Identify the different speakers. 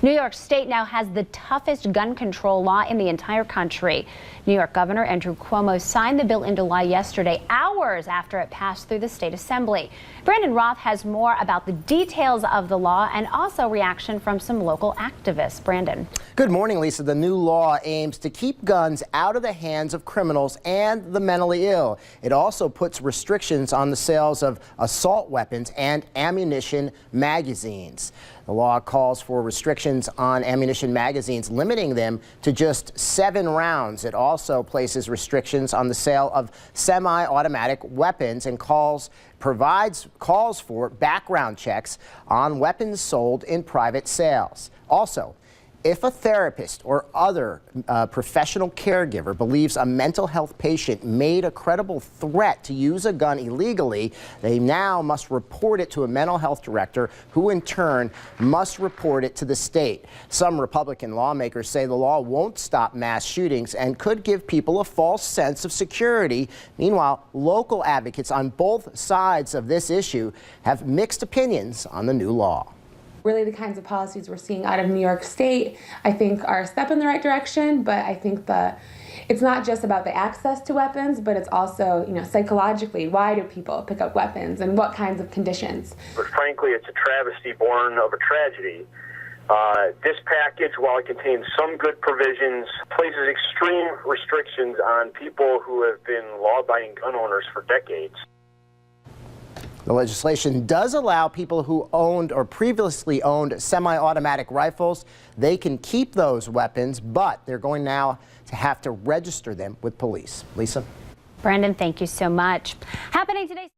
Speaker 1: New York State now has the toughest gun control law in the entire country. New York Governor Andrew Cuomo signed the bill into law yesterday, hours after it passed through the state assembly. Brandon Roth has more about the details of the law and also reaction from some local activists. Brandon.
Speaker 2: Good morning, Lisa. The new law aims to keep guns out of the hands of criminals and the mentally ill. It also puts restrictions on the sales of assault weapons and ammunition magazines. The law calls for restrictions on ammunition magazines, limiting them to just 7 rounds. It also places restrictions on the sale of semi-automatic weapons and calls for background checks on weapons sold in private sales. Also, if a therapist or other professional caregiver believes a mental health patient made a credible threat to use a gun illegally, they now must report it to a mental health director, who in turn must report it to the state. Some Republican lawmakers say the law won't stop mass shootings and could give people a false sense of security. Meanwhile, local advocates on both sides of this issue have mixed opinions on the new law.
Speaker 3: Really, the kinds of policies we're seeing out of New York State, I think, are a step in the right direction, but I think it's not just about the access to weapons, but it's also, psychologically, why do people pick up weapons and what kinds of conditions?
Speaker 4: But frankly, it's a travesty born of a tragedy. This package, while it contains some good provisions, places extreme restrictions on people who have been law-abiding gun owners for decades.
Speaker 2: The legislation does allow people who owned or previously owned semi-automatic rifles. They can keep those weapons, but they're going now to have to register them with police. Lisa?
Speaker 1: Brandon, thank you so much. Happening today.